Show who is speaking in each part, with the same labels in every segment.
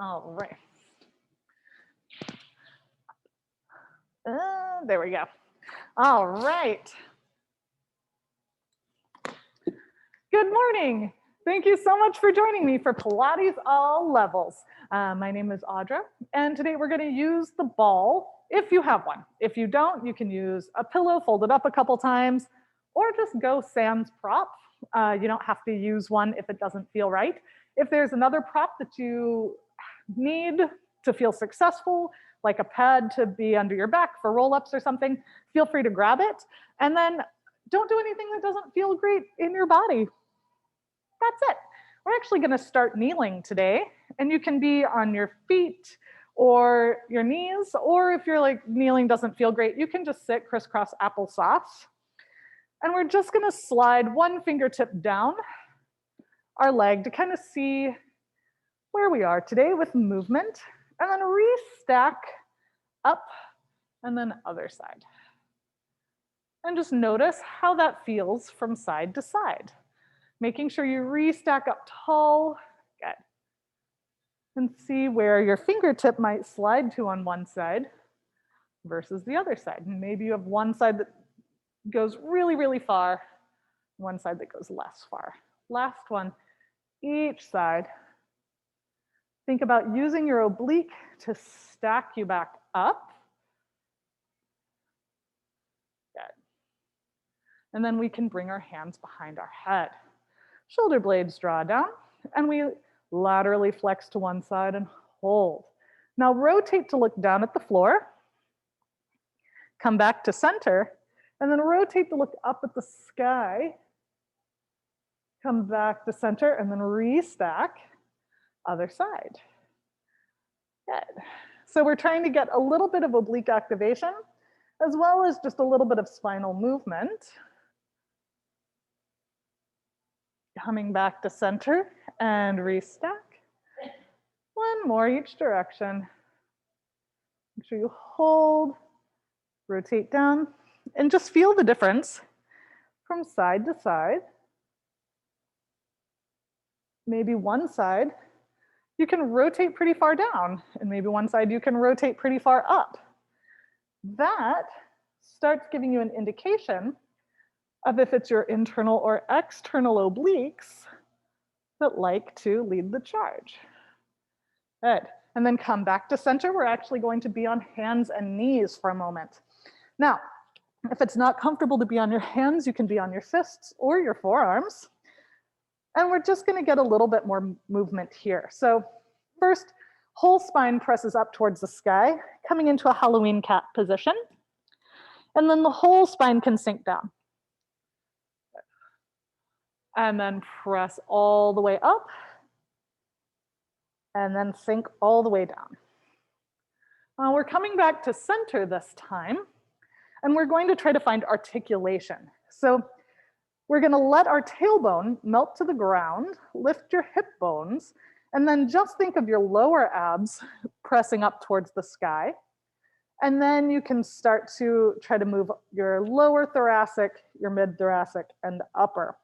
Speaker 1: All right. There we go. All right. Good morning. Thank you so much for joining me for Pilates All Levels. My name is Audra, and today we're going to use the ball if you have one. If you don't, you can use a pillow, fold it up a couple times, or just go sans prop. You don't have to use one if it doesn't feel right. If there's another prop that you need to feel successful, like a pad to be under your back for roll-ups or something, feel free to grab it. And then don't do anything that doesn't feel great in your body. That's it. We're actually going to start kneeling today, and you can be on your feet or your knees, or if you're like kneeling doesn't feel great, you can just sit crisscross applesauce. And we're just going to slide one fingertip down our leg to kind of see where we are today with movement, and then restack up and then other side. And just notice how that feels from side to side. Making sure you restack up tall, good. And see where your fingertip might slide to on one side versus the other side. And maybe you have one side that goes really, really far, one side that goes less far. Last one, each side. Think about using your oblique to stack you back up. Good. And then we can bring our hands behind our head. Shoulder blades draw down, and we laterally flex to one side and hold. Now rotate to look down at the floor. Come back to center, and then rotate to look up at the sky. Come back to center, and then restack. Other side. Good. So we're trying to get a little bit of oblique activation, as well as just a little bit of spinal movement. Coming back to center and restack. One more each direction. Make sure you hold, rotate down, and just feel the difference from side to side. Maybe one side you can rotate pretty far down, and maybe one side you can rotate pretty far up. That starts giving you an indication of if it's your internal or external obliques that like to lead the charge. Good. And then come back to center. We're actually going to be on hands and knees for a moment. Now, if it's not comfortable to be on your hands, you can be on your fists or your forearms. And we're just going to get a little bit more movement here. So first, whole spine presses up towards the sky, coming into a Halloween cat position. And then the whole spine can sink down. And then press all the way up. And then sink all the way down. We're coming back to center this time. And we're going to try to find articulation. So we're going to let our tailbone melt to the ground, lift your hip bones, and then just think of your lower abs pressing up towards the sky. And then you can start to try to move your lower thoracic, your mid-thoracic, and upper.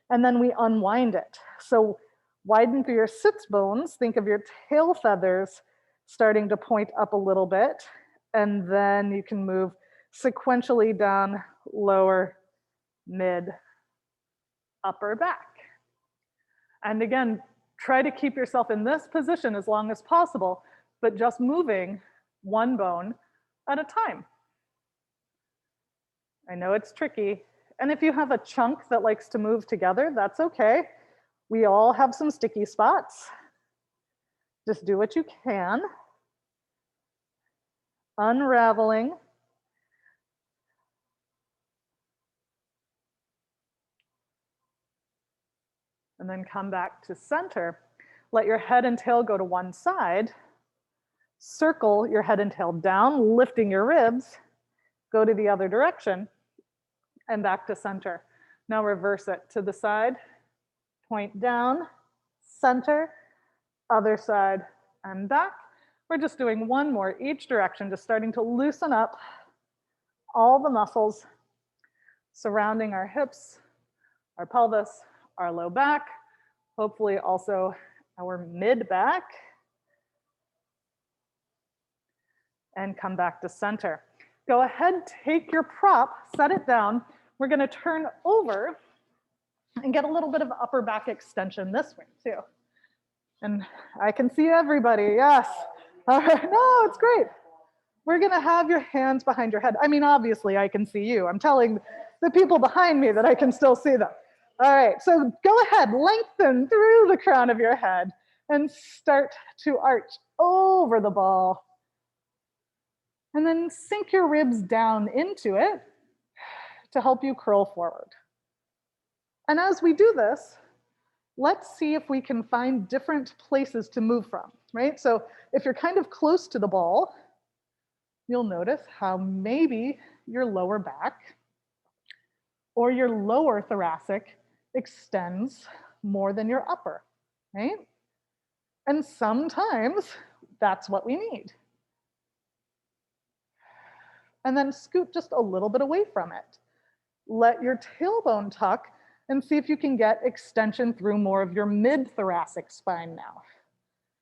Speaker 1: And then we unwind it. So widen through your sits bones, think of your tail feathers starting to point up a little bit, and then you can move sequentially down, lower, mid, upper, back. And again, try to keep yourself in this position as long as possible, but just moving one bone at a time. I know it's tricky. And if you have a chunk that likes to move together, that's okay. We all have some sticky spots. Just do what you can. Unraveling. And then come back to center. Let your head and tail go to one side. Circle your head and tail down, lifting your ribs. Go to the other direction and back to center. Now reverse it to the side. Point down, center, other side, and back. We're just doing one more each direction, just starting to loosen up all the muscles surrounding our hips, our pelvis, our low back, hopefully also our mid back. and come back to center. Go ahead, take your prop, set it down. We're gonna turn over and get a little bit of upper back extension this way too. And I can see everybody, yes. All right, no, it's great. We're gonna have your hands behind your head. I mean, obviously I can see you. I'm telling the people behind me that I can still see them. All right, so go ahead, lengthen through the crown of your head and start to arch over the ball. And then sink your ribs down into it to help you curl forward. And as we do this, let's see if we can find different places to move from, right? So if you're kind of close to the ball, you'll notice how maybe your lower back or your lower thoracic extends more than your upper, right? And sometimes that's what we need. And then scoot just a little bit away from it. Let your tailbone tuck and see if you can get extension through more of your mid-thoracic spine now.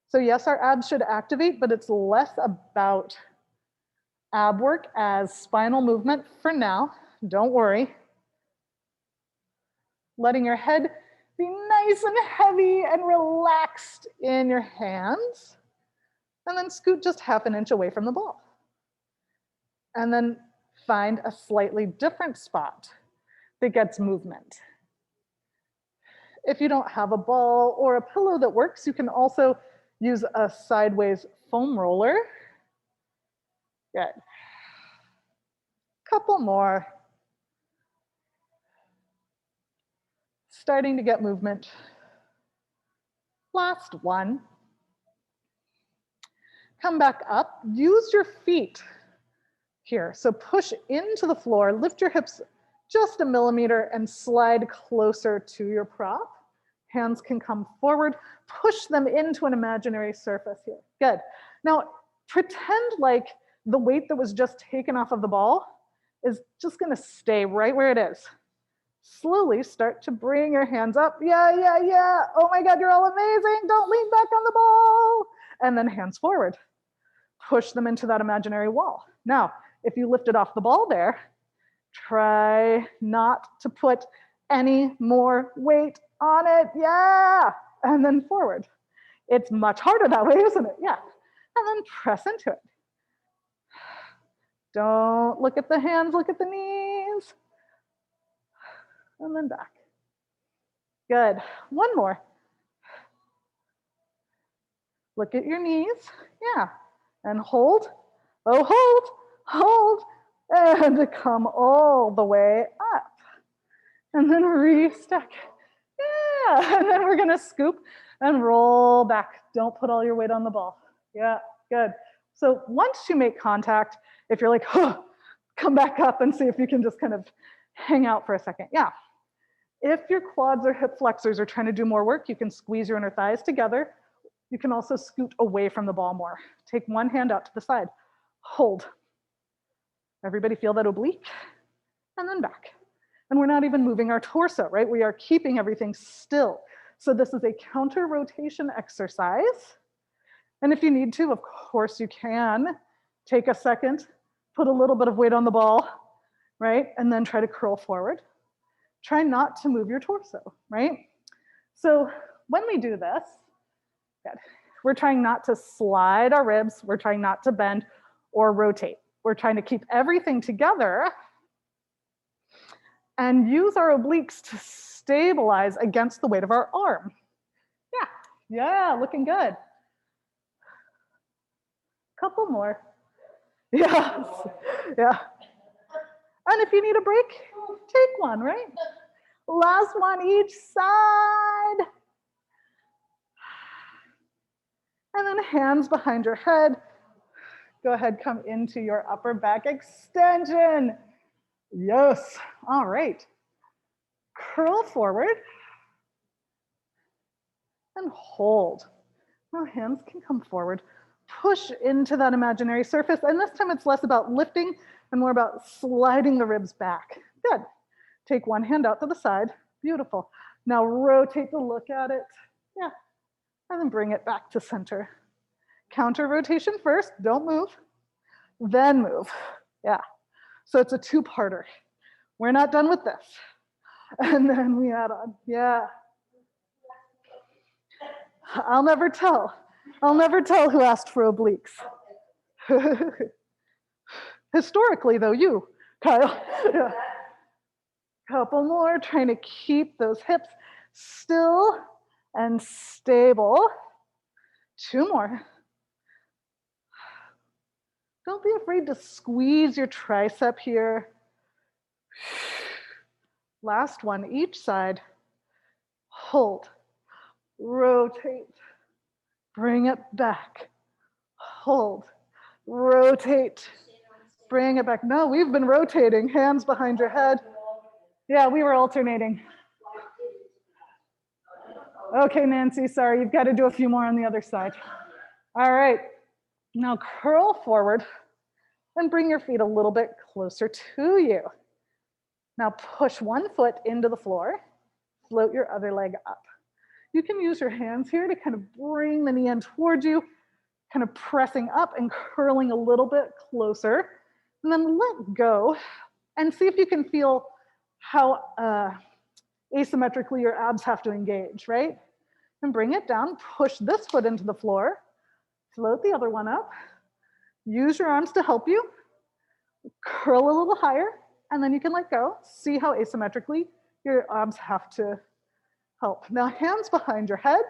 Speaker 1: So yes, our abs should activate, but it's less about ab work as spinal movement for now. Don't worry. Letting your head be nice and heavy and relaxed in your hands. And then scoot just half an inch away from the ball. And then find a slightly different spot that gets movement. If you don't have a ball or a pillow that works, you can also use a sideways foam roller. Good. Couple more. Starting to get movement. Last one. Come back up. Use your feet here. So push into the floor, lift your hips just a millimeter and slide closer to your prop. Hands can come forward, push them into an imaginary surface here. Good. Now, pretend like the weight that was just taken off of the ball is just gonna stay right where it is. Slowly start to bring your hands up. Yeah, yeah, yeah. Oh my God, you're all amazing. Don't lean back on the ball. And then hands forward. Push them into that imaginary wall. Now, if you lifted off the ball there, try not to put any more weight on it. Yeah. And then forward. It's much harder that way, isn't it? Yeah. And then press into it. Don't look at the hands, look at the knees. And then back. Good. One more. Look at your knees. Yeah. And hold. Oh, hold. Hold. And come all the way up. And then restack. Yeah. And then we're going to scoop and roll back. Don't put all your weight on the ball. Yeah. Good. So once you make contact, if you're like, oh, come back up and see if you can just kind of hang out for a second. Yeah. If your quads or hip flexors are trying to do more work, you can squeeze your inner thighs together. You can also scoot away from the ball more. Take one hand out to the side. Hold. Everybody feel that oblique? And then back. And we're not even moving our torso, right? We are keeping everything still. So this is a counter rotation exercise. And if you need to, of course you can. Take a second, put a little bit of weight on the ball, right? And then try to curl forward. Try not to move your torso, right? So when we do this, good, we're trying not to slide our ribs. We're trying not to bend or rotate. We're trying to keep everything together and use our obliques to stabilize against the weight of our arm. Yeah, looking good. Couple more. Yes, yeah. And if you need a break, take one, right? Last one each side. And then hands behind your head. Go ahead, come into your upper back extension. Yes, all right. Curl forward and hold. Now hands can come forward. Push into that imaginary surface. And this time it's less about lifting and more about sliding the ribs back. Good. Take one hand out to the side. Beautiful. Now rotate to look at it. Yeah. And then bring it back to center. Counter rotation first. Don't move. then move. Yeah. So it's a two-parter. We're not done with this. And then we add on. Yeah. I'll never tell. I'll never tell who asked for obliques. Historically, though, you, Kyle. Yeah. Couple more, trying to keep those hips still and stable. Two more. Don't be afraid to squeeze your tricep here. Last one, each side. Hold, rotate, bring it back. Hold, rotate, bring it back. No, we've been rotating, hands behind your head. Yeah, we were alternating. Okay, Nancy, sorry, you've got to do a few more on the other side. All right, now curl forward and bring your feet a little bit closer to you. Now push one foot into the floor, float your other leg up. You can use your hands here to kind of bring the knee in towards you, kind of pressing up and curling a little bit closer, and then let go and see if you can feel how asymmetrically your abs have to engage, right? And bring it down, push this foot into the floor, float the other one up, use your arms to help you, curl a little higher, and then you can let go. See how asymmetrically your abs have to help. Now hands behind your head,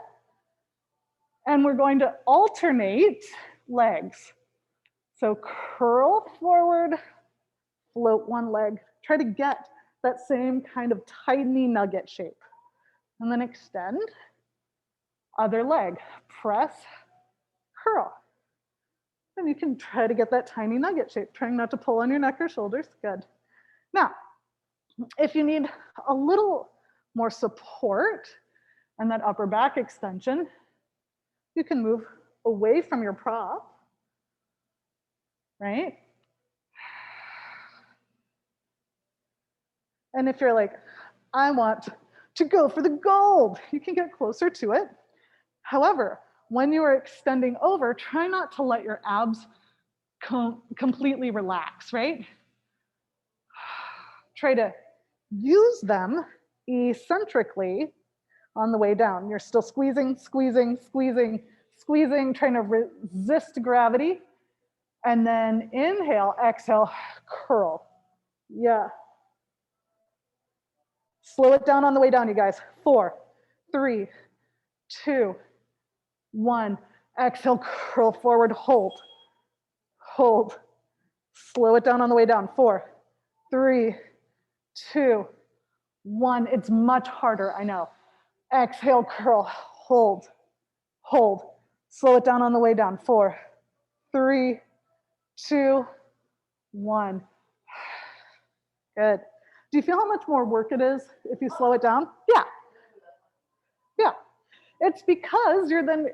Speaker 1: and we're going to alternate legs. So curl forward, float one leg, try to get that same kind of tiny nugget shape. And then extend, other leg, press, curl. And you can try to get that tiny nugget shape, trying not to pull on your neck or shoulders, good. Now, if you need a little more support and that upper back extension, you can move away from your prop, right? And if you're like, I want to go for the gold, you can get closer to it. However, when you are extending over, try not to let your abs completely relax, right? Try to use them eccentrically on the way down. You're still squeezing, squeezing, squeezing, squeezing, trying to resist gravity. And then inhale, exhale, curl. Yeah. Slow it down on the way down, you guys. 4, 3, 2, 1. Exhale, curl forward, hold. Hold. Slow it down on the way down. 4, 3, 2, 1. It's much harder, I know. Exhale, curl, hold, hold. Slow it down on the way down. 4, 3, 2, 1. Good. Do you feel how much more work it is if you slow it down? Yeah. Yeah. It's because you're then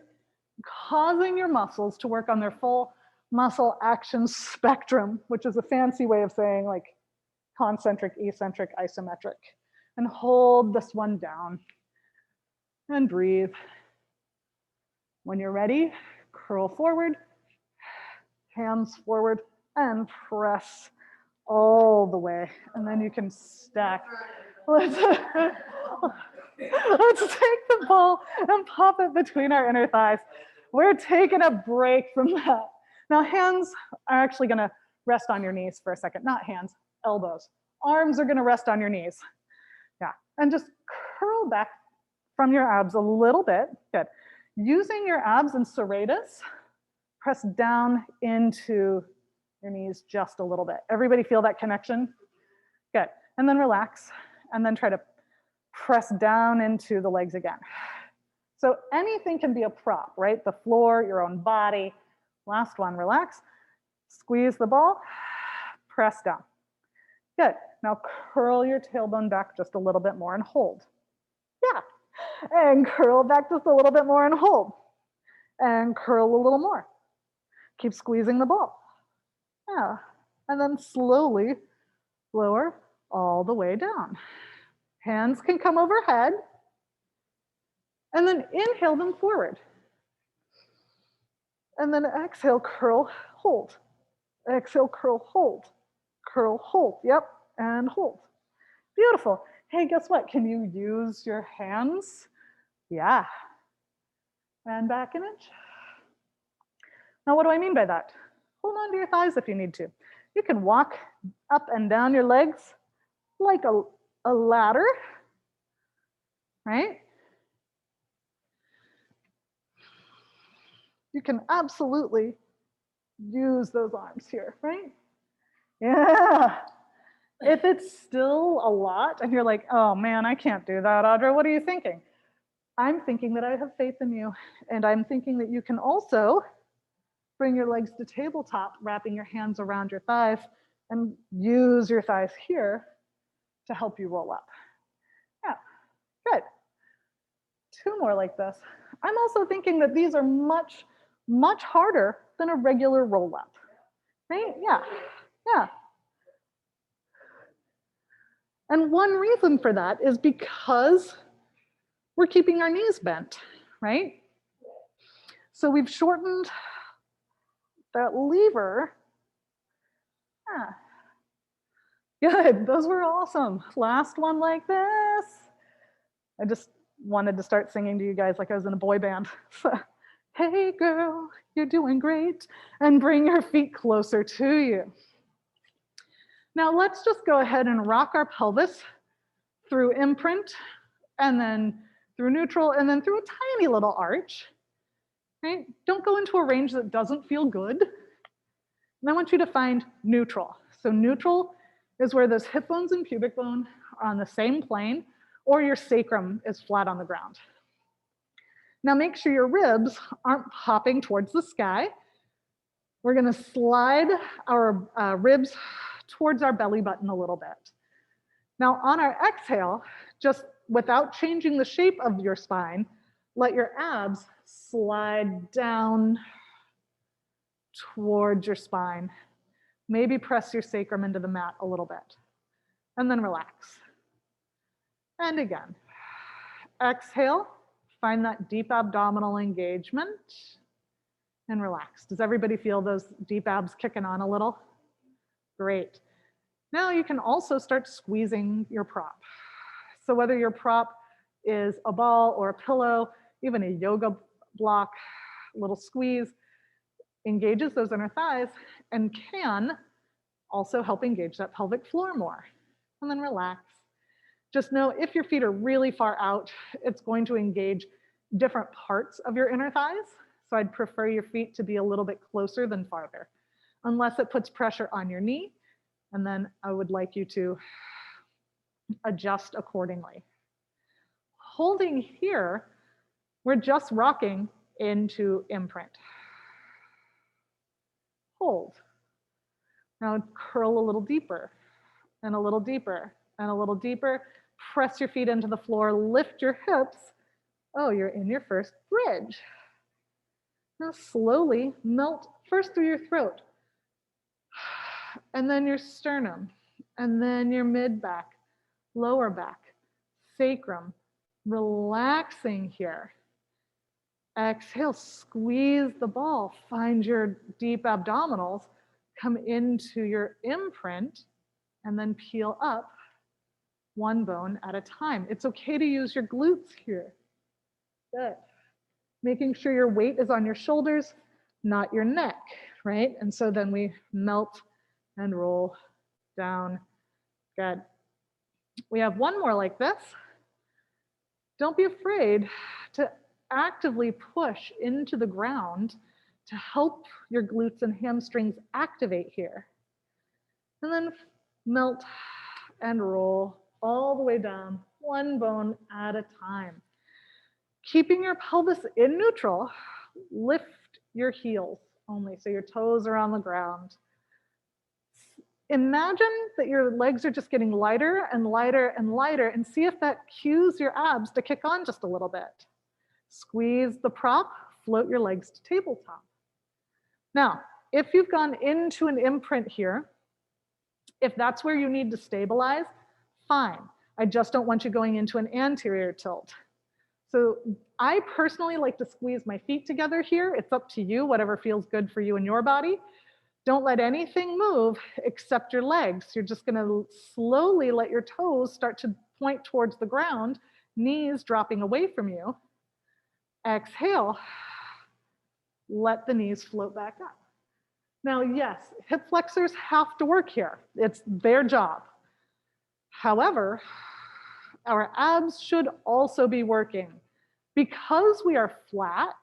Speaker 1: causing your muscles to work on their full muscle action spectrum, which is a fancy way of saying like concentric, eccentric, isometric. And hold this one down and breathe. When you're ready, curl forward, hands forward, and press all the way. And then you can stack. Let's take the ball and pop it between our inner thighs. We're taking a break from that. Now hands are actually gonna rest on your knees for a second. Not hands, elbows. Arms are gonna rest on your knees. Yeah, and just curl back from your abs a little bit. Good. Using your abs and serratus, press down into your knees just a little bit. Everybody feel that connection? Good. And then relax, and then try to press down into the legs again. So anything can be a prop, right? The floor, your own body. Last one, relax. Squeeze the ball, press down. Good. Now curl your tailbone back just a little bit more and hold. Yeah. And curl back just a little bit more and hold. And curl a little more. Keep squeezing the ball. Yeah. And then slowly lower all the way down. Hands can come overhead. And then inhale them forward. And then exhale, curl, hold. Exhale, curl, hold. Curl, hold. Yep, and hold. Beautiful. Hey, guess what? Can you use your hands? Yeah. And back an inch. Now, what do I mean by that? Hold on to your thighs if you need to. You can walk up and down your legs like a ladder, right? You can absolutely use those arms here, right? Yeah. If it's still a lot and you're like, oh man, I can't do that, Audra, what are you thinking? I'm thinking that I have faith in you, and I'm thinking that you can also bring your legs to tabletop, wrapping your hands around your thighs, and use your thighs here to help you roll up. Yeah, good. Two more like this. I'm also thinking that these are much, much harder than a regular roll up, right? Yeah, yeah. And one reason for that is because we're keeping our knees bent, right? So we've shortened that lever. Yeah. Good, those were awesome. Last one like this. I just wanted to start singing to you guys like I was in a boy band. Hey girl, you're doing great. And bring your feet closer to you. Now let's just go ahead and rock our pelvis through imprint, and then through neutral, and then through a tiny little arch. Right? Don't go into a range that doesn't feel good. And I want you to find neutral. So neutral is where those hip bones and pubic bone are on the same plane, or your sacrum is flat on the ground. Now make sure your ribs aren't popping towards the sky. We're gonna slide our ribs towards our belly button a little bit. Now on our exhale, just without changing the shape of your spine, let your abs slide down towards your spine. Maybe press your sacrum into the mat a little bit, and then relax. And again, exhale, find that deep abdominal engagement, and relax. Does everybody feel those deep abs kicking on a little? Great. Now you can also start squeezing your prop. So whether your prop is a ball or a pillow, even a yoga block, little squeeze, engages those inner thighs and can also help engage that pelvic floor more. And then relax. Just know if your feet are really far out, it's going to engage different parts of your inner thighs. So I'd prefer your feet to be a little bit closer than farther, unless it puts pressure on your knee. And then I would like you to adjust accordingly. Holding here, we're just rocking into imprint. Hold. Now curl a little deeper, and a little deeper, and a little deeper. Press your feet into the floor, lift your hips. Oh, you're in your first bridge. Now slowly melt first through your throat, and then your sternum, and then your mid-back, lower back, sacrum, relaxing here. Exhale, squeeze the ball, find your deep abdominals, come into your imprint, and then peel up one bone at a time. It's okay to use your glutes here. Good. Making sure your weight is on your shoulders, not your neck, right? And so then we melt and roll down. Good. We have one more like this. Don't be afraid to actively push into the ground to help your glutes and hamstrings activate here. And then melt and roll all the way down, one bone at a time. Keeping your pelvis in neutral, lift your heels only, so your toes are on the ground. Imagine that your legs are just getting lighter and lighter and lighter, and see if that cues your abs to kick on just a little bit. Squeeze the prop, float your legs to tabletop. Now, if you've gone into an imprint here, if that's where you need to stabilize, fine. I just don't want you going into an anterior tilt. So I personally like to squeeze my feet together here. It's up to you, whatever feels good for you and your body. Don't let anything move except your legs. You're just gonna slowly let your toes start to point towards the ground, knees dropping away from you. Exhale, let the knees float back up. Now, yes, hip flexors have to work here. It's their job. However, our abs should also be working. Because we are flat,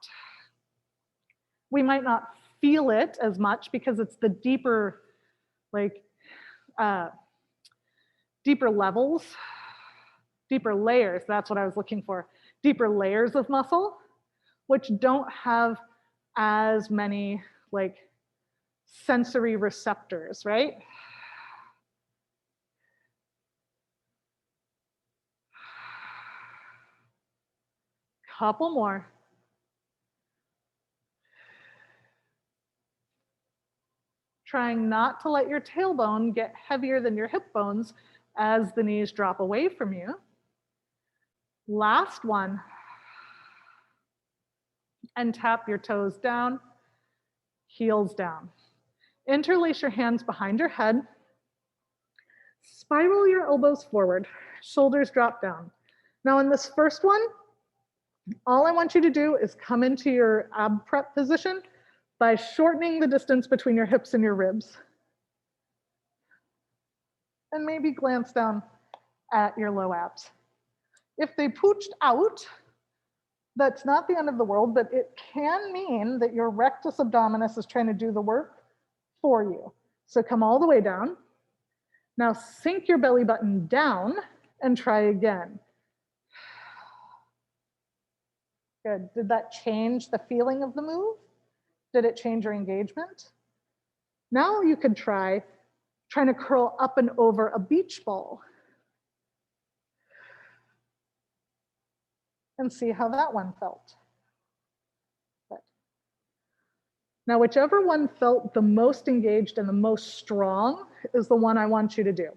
Speaker 1: we might not feel it as much because it's the deeper, deeper levels, deeper layers, that's what I was looking for, deeper layers of muscle, which don't have as many sensory receptors, right? Couple more. Trying not to let your tailbone get heavier than your hip bones as the knees drop away from you. Last one. And tap your toes down, heels down. Interlace your hands behind your head. Spiral your elbows forward, shoulders drop down. Now in this first one, all I want you to do is come into your ab prep position by shortening the distance between your hips and your ribs. And maybe glance down at your low abs. If they pooched out, that's not the end of the world, but it can mean that your rectus abdominis is trying to do the work for you. So come all the way down. Now sink your belly button down and try again. Good. Did that change the feeling of the move? Did it change your engagement? Now you could try trying to curl up and over a beach ball and see how that one felt. Good. Now, whichever one felt the most engaged and the most strong is the one I want you to do.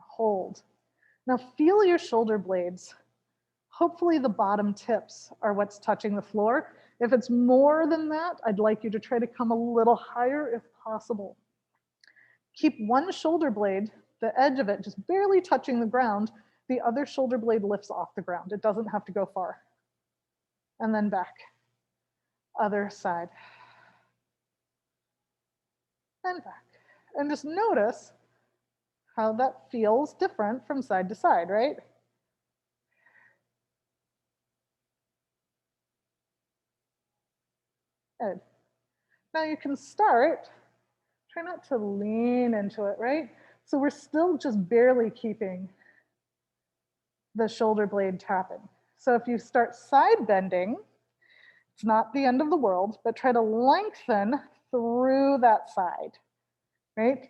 Speaker 1: Hold. Now feel your shoulder blades. Hopefully the bottom tips are what's touching the floor. If it's more than that, I'd like you to try to come a little higher if possible. Keep one shoulder blade, the edge of it, just barely touching the ground. The other shoulder blade lifts off the ground. It doesn't have to go far. And then back. Other side. And back. And just notice how that feels different from side to side, right? Good. Now you can start, try not to lean into it, right? So we're still just barely keeping the shoulder blade tapping. So if you start side bending, it's not the end of the world, but try to lengthen through that side, right?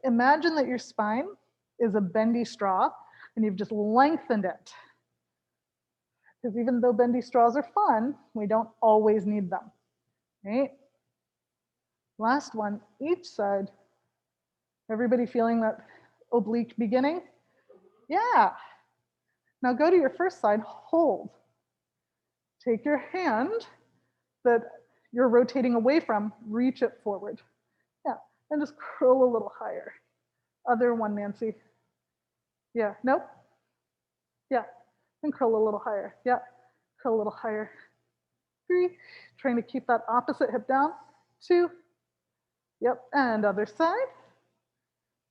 Speaker 1: Imagine that your spine is a bendy straw and you've just lengthened it. Because even though bendy straws are fun, we don't always need them, right? Last one, each side. Everybody feeling that oblique beginning? Yeah. Now go to your first side, hold. Take your hand that you're rotating away from, reach it forward. Yeah, and just curl a little higher. Other one, Nancy. Yeah, nope. Yeah, and curl a little higher. Yeah, curl a little higher. 3, trying to keep that opposite hip down. 2, yep, and other side.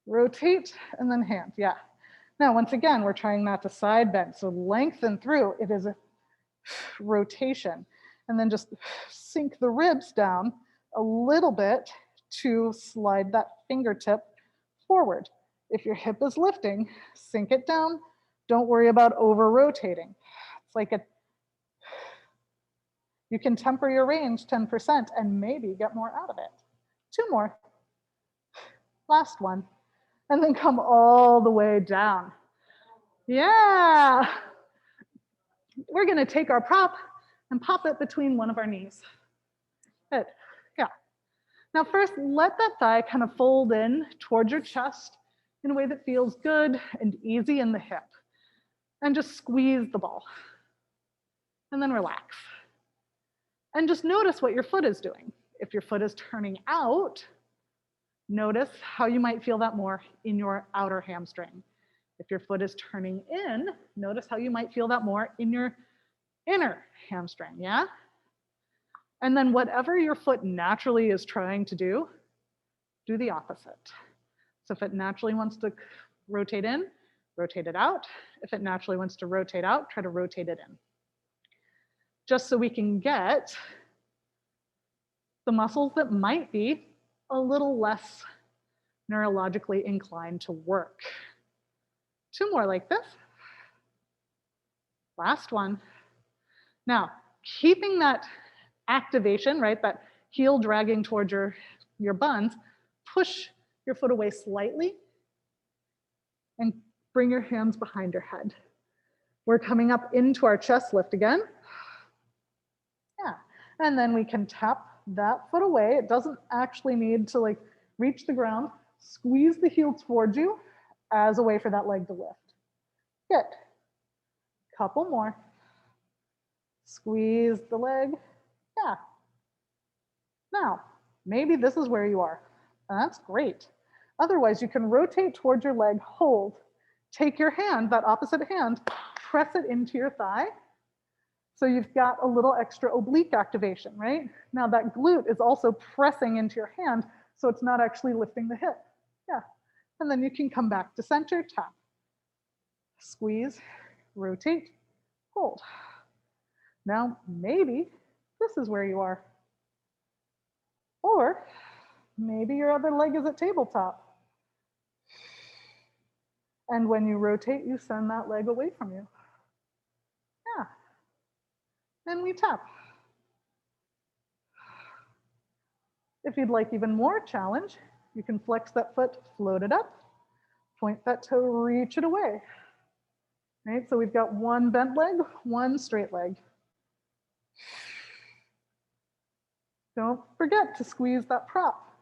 Speaker 1: Rotate, and then hand, yeah. Now, once again, we're trying not to side bend, so lengthen through. It is a rotation. And then just sink the ribs down a little bit to slide that fingertip forward. If your hip is lifting, sink it down. Don't worry about over rotating. It's like you can temper your range 10% and maybe get more out of it. 2 more. Last one. And then come all the way down. Yeah. We're gonna take our prop and pop it between one of our knees. Good, yeah. Now first, let that thigh kind of fold in towards your chest in a way that feels good and easy in the hip. And just squeeze the ball. And then relax. And just notice what your foot is doing. If your foot is turning out, notice how you might feel that more in your outer hamstring. If your foot is turning in, notice how you might feel that more in your inner hamstring, yeah? And then whatever your foot naturally is trying to do the opposite. So if it naturally wants to rotate in, rotate it out. If it naturally wants to rotate out, try to rotate it in. Just so we can get the muscles that might be a little less neurologically inclined to work. 2 more like this. Last one. Now, keeping that activation, right, that heel dragging towards your buns, push your foot away slightly and bring your hands behind your head. We're coming up into our chest lift again. Yeah, and then we can tap that foot away. It doesn't actually need to like reach the ground. Squeeze the heel towards you as a way for that leg to lift. Good. Couple more. Squeeze the leg. Yeah. Now, maybe this is where you are. That's great. Otherwise, you can rotate towards your leg, hold. Take your hand, that opposite hand, press it into your thigh. So you've got a little extra oblique activation, right? Now that glute is also pressing into your hand, so it's not actually lifting the hip. Yeah. And then you can come back to center, tap. Squeeze, rotate, hold. Now, maybe this is where you are. Or maybe your other leg is at tabletop. And when you rotate, you send that leg away from you. Yeah. And we tap. If you'd like even more challenge, you can flex that foot, float it up, point that toe, reach it away. Right? So we've got one bent leg, one straight leg. Don't forget to squeeze that prop.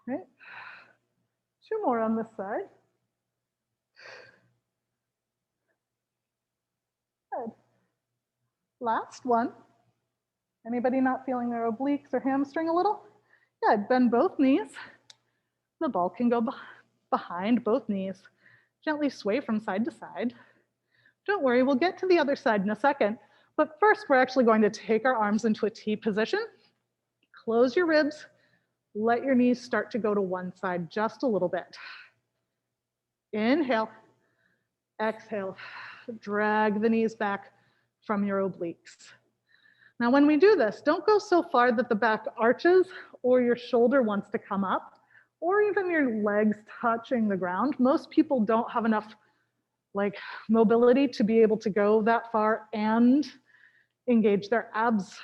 Speaker 1: Right? 2 more on this side. Good. Last one. Anybody not feeling their obliques or hamstring a little? Good. Bend both knees. The ball can go behind both knees. Gently sway from side to side. Don't worry, we'll get to the other side in a second. But first, we're actually going to take our arms into a T position. Close your ribs. Let your knees start to go to one side just a little bit. Inhale. Exhale. Drag the knees back from your obliques. Now, when we do this, don't go so far that the back arches or your shoulder wants to come up, or even your legs touching the ground. Most people don't have enough mobility to be able to go that far and engage their abs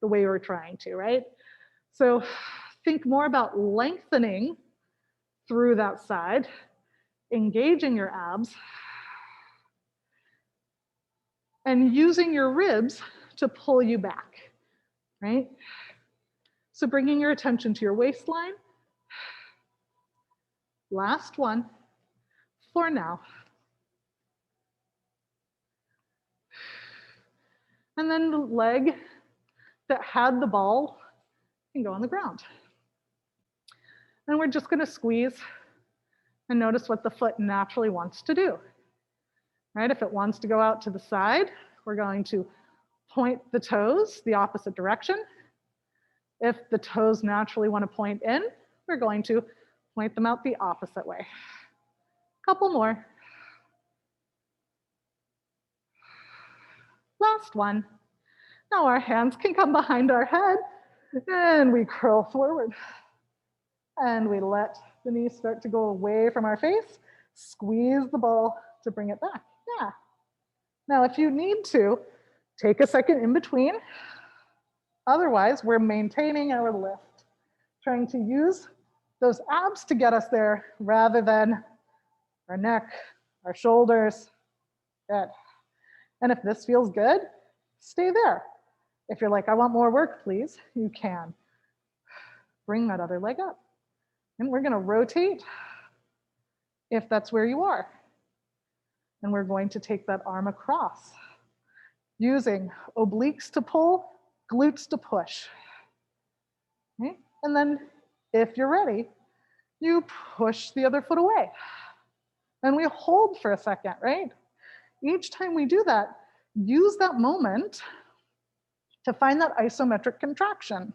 Speaker 1: the way we're trying to, right? So think more about lengthening through that side, engaging your abs, and using your ribs to pull you back, right? So bringing your attention to your waistline. Last one for now. And then the leg that had the ball can go on the ground. And we're just gonna squeeze and notice what the foot naturally wants to do. Right? If it wants to go out to the side, we're going to point the toes the opposite direction. If the toes naturally want to point in, we're going to point them out the opposite way. Couple more. Last one. Now our hands can come behind our head and we curl forward. And we let the knees start to go away from our face. Squeeze the ball to bring it back. Yeah. Now, if you need to, take a second in between. Otherwise, we're maintaining our lift, trying to use those abs to get us there rather than our neck, our shoulders. Good. And if this feels good, stay there. If you're like, I want more work, please, you can. Bring that other leg up. And we're gonna rotate if that's where you are. And we're going to take that arm across, using obliques to pull glutes to push. Okay? And then if you're ready, you push the other foot away. And we hold for a second, right? Each time we do that, use that moment to find that isometric contraction.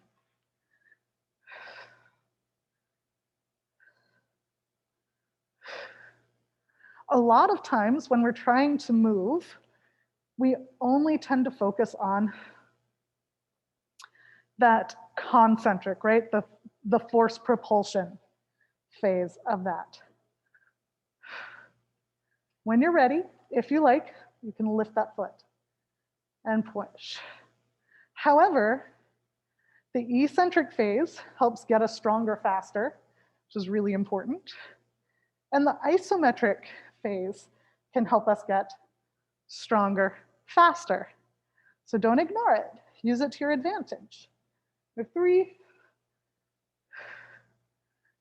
Speaker 1: A lot of times when we're trying to move, we only tend to focus on that concentric, right? The force propulsion phase of that. When you're ready, if you like, you can lift that foot and push. However, the eccentric phase helps get us stronger faster, which is really important. And the isometric phase can help us get stronger faster. So don't ignore it. Use it to your advantage. 3,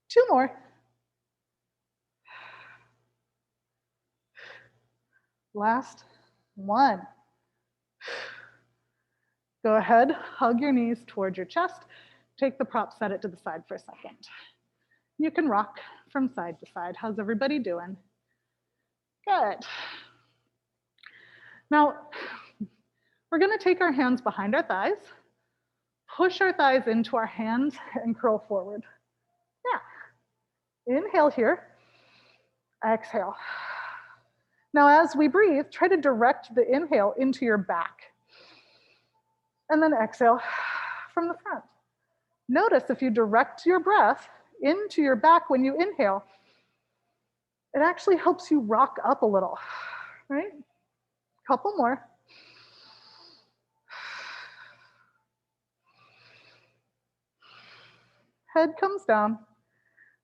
Speaker 1: 2 more. Last 1. Go ahead, hug your knees towards your chest. Take the prop, set it to the side for a second. You can rock from side to side. How's everybody doing? Good. Now, we're gonna take our hands behind our thighs, push our thighs into our hands and curl forward. Yeah. Inhale here, exhale. Now, as we breathe, try to direct the inhale into your back. And then exhale from the front. Notice if you direct your breath into your back when you inhale, it actually helps you rock up a little, right? Couple more. Head comes down.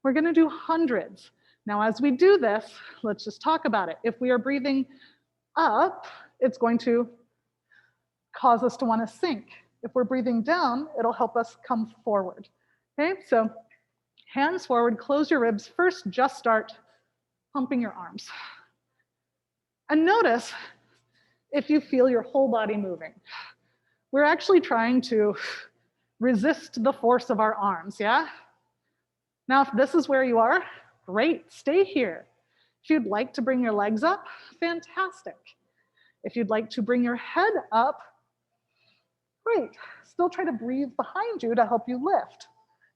Speaker 1: We're gonna do hundreds. Now, as we do this, let's just talk about it. If we are breathing up, it's going to cause us to wanna sink. If we're breathing down, it'll help us come forward. Okay, so hands forward, close your ribs. First, just start pumping your arms. And notice if you feel your whole body moving. We're actually trying to resist the force of our arms, yeah? Now, if this is where you are, great, stay here. If you'd like to bring your legs up, fantastic. If you'd like to bring your head up, great. Still try to breathe behind you to help you lift.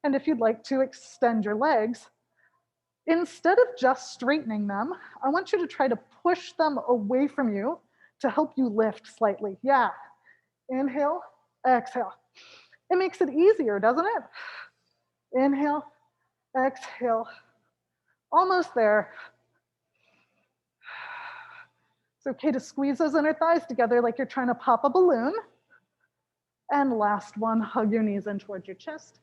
Speaker 1: And if you'd like to extend your legs, instead of just straightening them, I want you to try to push them away from you to help you lift slightly. Yeah. Inhale, exhale. It makes it easier, doesn't it? Inhale, exhale. Almost there. It's okay to squeeze those inner thighs together like you're trying to pop a balloon. And last one, hug your knees in towards your chest.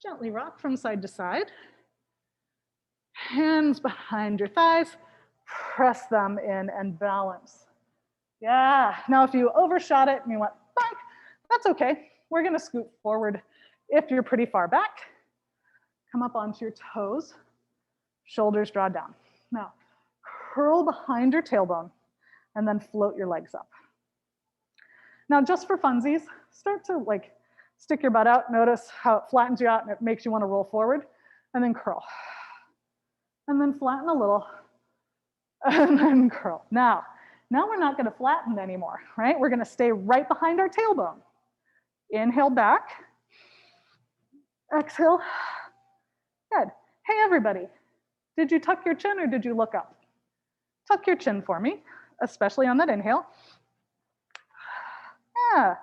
Speaker 1: Gently rock from side to side. Hands behind your thighs. Press them in and balance. Yeah, now if you overshot it and you went back, that's okay. We're gonna scoot forward if you're pretty far back. Come up onto your toes. Shoulders draw down. Now, curl behind your tailbone and then float your legs up. Now, just for funsies, start to like stick your butt out. Notice how it flattens you out and it makes you want to roll forward, and then curl. And then flatten a little, and then curl. Now we're not going to flatten anymore, right? We're going to stay right behind our tailbone. Inhale back. Exhale. Good. Hey, everybody. Did you tuck your chin or did you look up? Tuck your chin for me, especially on that inhale. Yeah,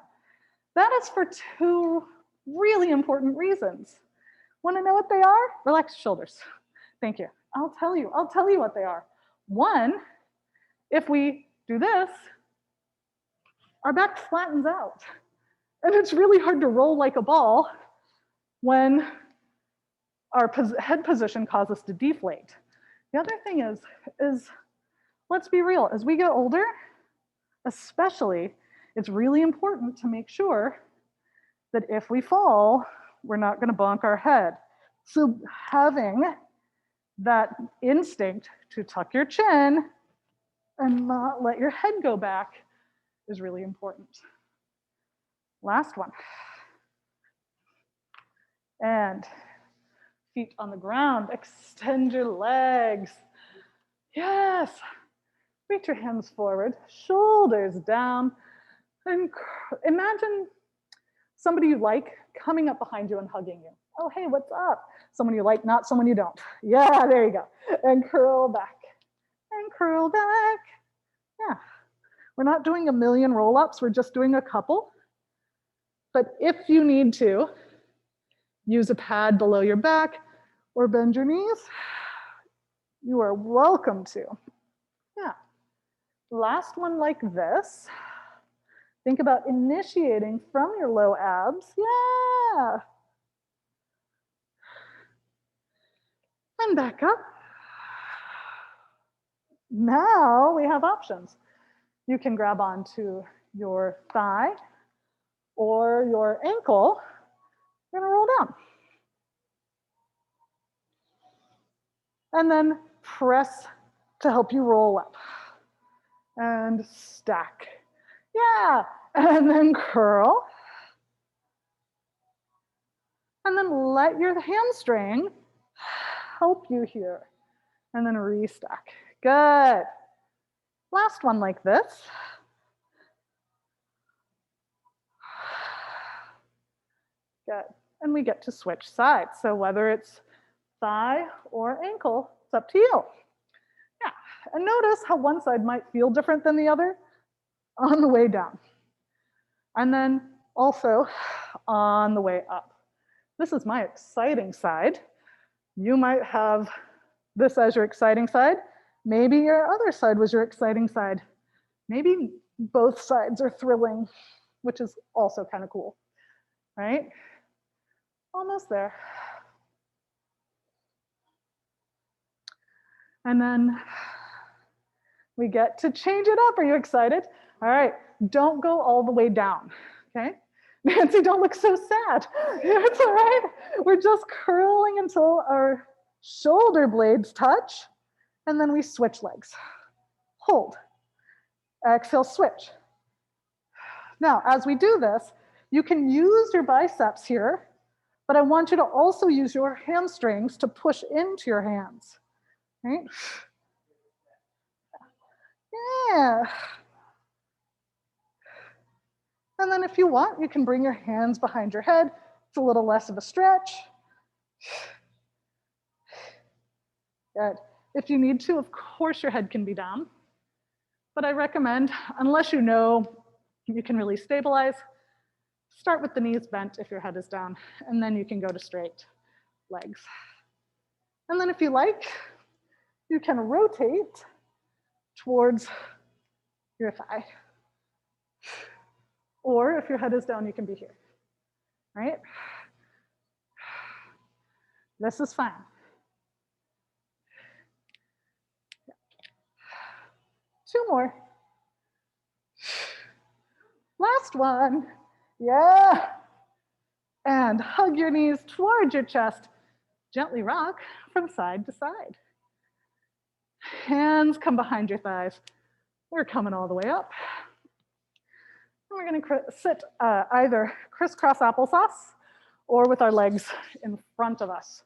Speaker 1: that is for 2 really important reasons. Want to know what they are? Relax your shoulders. Thank you. I'll tell you what they are. 1, if we do this, our back flattens out. And it's really hard to roll like a ball when our head position causes us to deflate. The other thing is let's be real, as we get older, especially, it's really important to make sure that if we fall, we're not going to bonk our head. So having that instinct to tuck your chin and not let your head go back is really important. Last one. And feet on the ground. Extend your legs. Yes. Reach your hands forward, shoulders down. And imagine somebody you like coming up behind you and hugging you. Oh, hey, what's up? Someone you like, not someone you don't. Yeah, there you go. And curl back. And curl back. Yeah. We're not doing a million roll-ups. We're just doing a couple. But if you need to, use a pad below your back or bend your knees. You are welcome to. Yeah. Last one like this. Think about initiating from your low abs. Yeah. And back up. Now we have options. You can grab onto your thigh or your ankle. You're gonna roll down. And then press to help you roll up. And stack. Yeah, and then curl. And then let your hamstring help you here. And then restack. Good. Last one like this. Good. And we get to switch sides. So whether it's thigh or ankle, it's up to you. Yeah. And notice how one side might feel different than the other on the way down. And then also on the way up. This is my exciting side. You might have this as your exciting side. Maybe your other side was your exciting side. Maybe both sides are thrilling, which is also kind of cool, right? Almost there. And then we get to change it up. Are you excited? All right, don't go all the way down, okay? Nancy, don't look so sad. It's all right. We're just curling until our shoulder blades touch, and then we switch legs. Hold. Exhale, switch. Now, as we do this, you can use your biceps here, but I want you to also use your hamstrings to push into your hands, right? Yeah. And then if you want, you can bring your hands behind your head. It's a little less of a stretch. Good. If you need to, of course, your head can be down. But I recommend, unless you know you can really stabilize, start with the knees bent if your head is down, and then you can go to straight legs. And then if you like, you can rotate towards your thigh. Or if your head is down, you can be here, right? This is fine. Two more. Last one. Yeah. And hug your knees towards your chest. Gently rock from side to side. Hands come behind your thighs. We're coming all the way up. And we're going to sit either crisscross applesauce or with our legs in front of us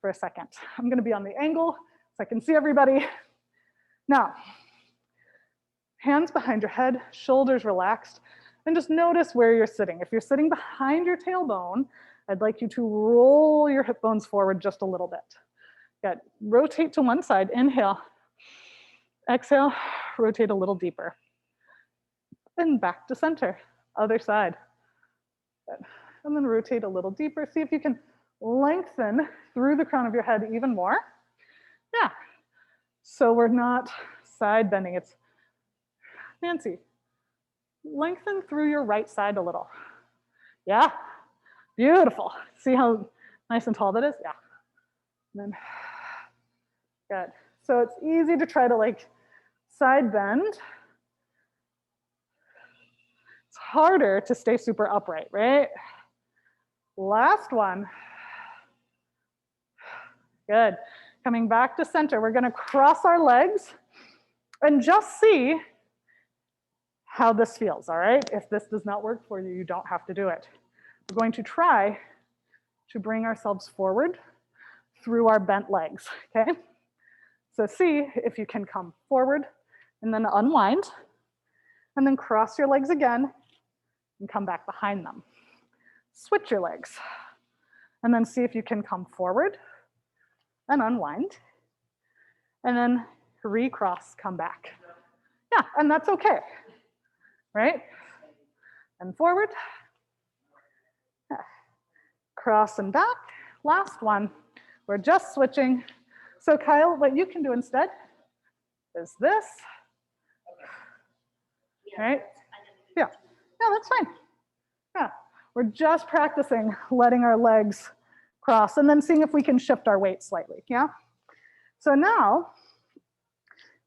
Speaker 1: for a second. I'm going to be on the angle so I can see everybody. Now, hands behind your head, shoulders relaxed, and just notice where you're sitting. If you're sitting behind your tailbone, I'd like you to roll your hip bones forward just a little bit. Good. Rotate to one side, inhale. Exhale, rotate a little deeper. And back to center, other side. Good. And then rotate a little deeper. See if you can lengthen through the crown of your head even more. Yeah. So we're not side bending. It's Nancy, lengthen through your right side a little. Yeah, beautiful. See how nice and tall that is? Yeah. And then, good. So it's easy to try to like side bend. It's harder to stay super upright, right? Last one. Good. Coming back to center, we're gonna cross our legs and just see how this feels, all right? If this does not work for you, you don't have to do it. We're going to try to bring ourselves forward through our bent legs, okay? So see if you can come forward and then unwind, and then cross your legs again and come back behind them. Switch your legs, and then see if you can come forward and unwind, and then recross, come back. Yeah, and that's okay, right? And forward, cross and back. Last one, we're just switching. So Kyle, what you can do instead is this, right? Yeah, that's fine. Yeah, we're just practicing letting our legs cross and then seeing if we can shift our weight slightly, yeah? So now,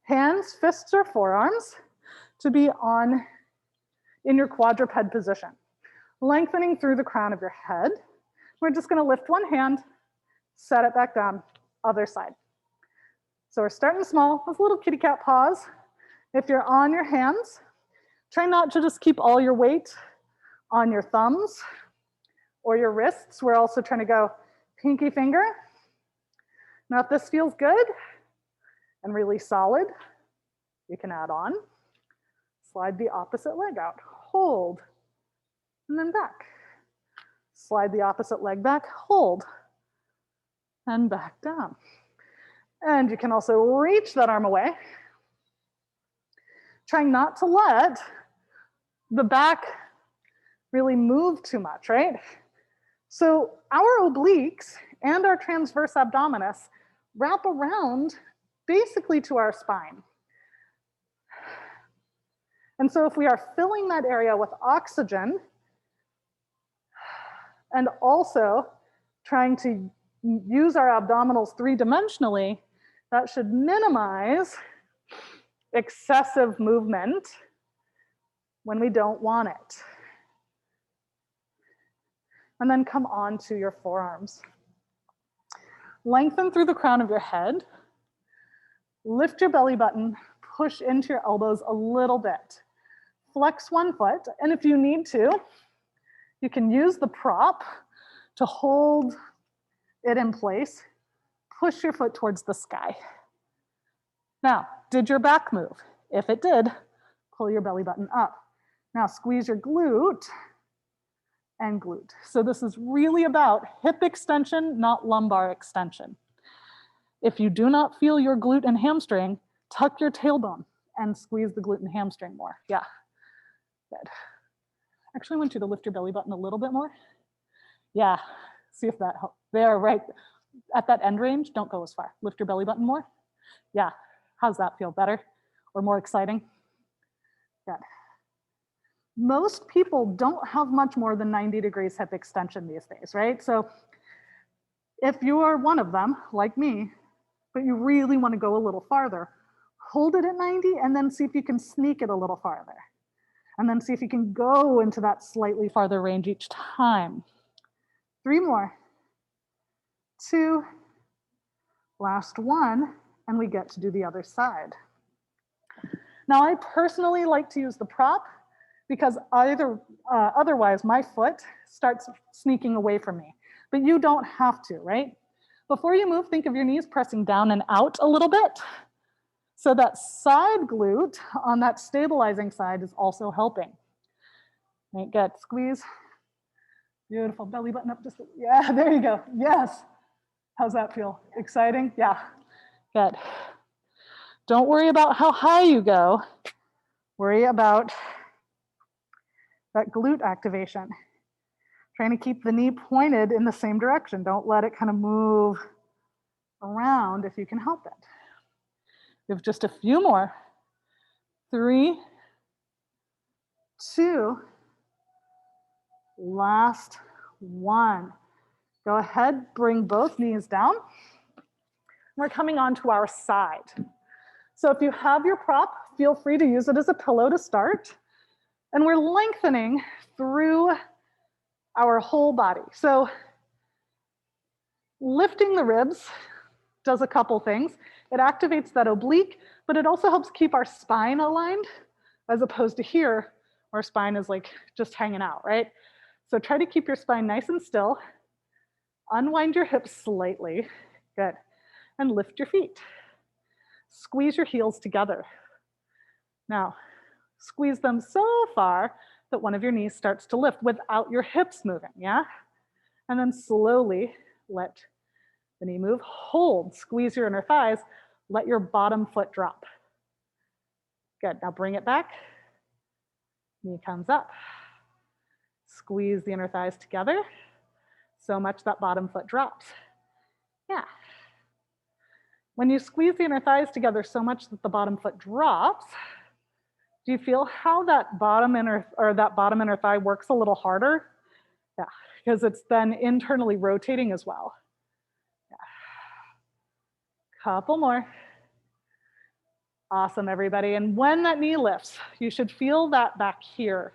Speaker 1: hands, fists, or forearms to be in your quadruped position, lengthening through the crown of your head. We're just gonna lift one hand, set it back down, other side. So we're starting small with a little kitty cat pause. If you're on your hands, try not to just keep all your weight on your thumbs or your wrists. We're also trying to go pinky finger. Now, if this feels good and really solid, you can add on. Slide the opposite leg out, hold, and then back. Slide the opposite leg back, hold, and back down. And you can also reach that arm away, trying not to let the back really move too much, right? So our obliques and our transverse abdominis wrap around basically to our spine. And so if we are filling that area with oxygen and also trying to use our abdominals three-dimensionally, that should minimize excessive movement when we don't want it. And then come on to your forearms. Lengthen through the crown of your head. Lift your belly button, push into your elbows a little bit. Flex one foot, and if you need to, you can use the prop to hold it in place. Push your foot towards the sky. Now, did your back move? If it did, pull your belly button up. Now squeeze your glute and glute. So this is really about hip extension, not lumbar extension. If you do not feel your glute and hamstring, tuck your tailbone and squeeze the glute and hamstring more. Yeah, good. Actually, I want you to lift your belly button a little bit more. Yeah, see if that helps. There, right at that end range, don't go as far. Lift your belly button more. Yeah, how's that feel? Better or more exciting? Good. Most people don't have much more than 90 degrees hip extension these days, right? So if you are one of them, like me, but you really want to go a little farther, hold it at 90 and then see if you can sneak it a little farther. And then see if you can go into that slightly farther range each time. 3 more. 2. Last one, and we get to do the other side. Now, I personally like to use the prop because otherwise my foot starts sneaking away from me. But you don't have to, right? Before you move, think of your knees pressing down and out a little bit. So that side glute on that stabilizing side is also helping. Right, good, squeeze. Beautiful, belly button up just, yeah, there you go, yes. How's that feel? Exciting? Yeah, good. Don't worry about how high you go. Worry about that glute activation. Trying to keep the knee pointed in the same direction. Don't let it kind of move around if you can help it. We have just a few more. 3, 2, last one. Go ahead, bring both knees down. We're coming onto our side. So if you have your prop, feel free to use it as a pillow to start. And we're lengthening through our whole body. So lifting the ribs does a couple things. It activates that oblique, but it also helps keep our spine aligned as opposed to here, where spine is like just hanging out, right? So try to keep your spine nice and still. Unwind your hips slightly. Good. And lift your feet. Squeeze your heels together. Now, squeeze them so far that one of your knees starts to lift without your hips moving, yeah? And then slowly let the knee move. Hold, squeeze your inner thighs. Let your bottom foot drop. Good, now bring it back. Knee comes up. Squeeze the inner thighs together so much that bottom foot drops. Yeah. When you squeeze the inner thighs together so much that the bottom foot drops, do you feel how that bottom inner thigh works a little harder? Yeah, because it's then internally rotating as well. Yeah. Couple more. Awesome, everybody. And when that knee lifts, you should feel that back here.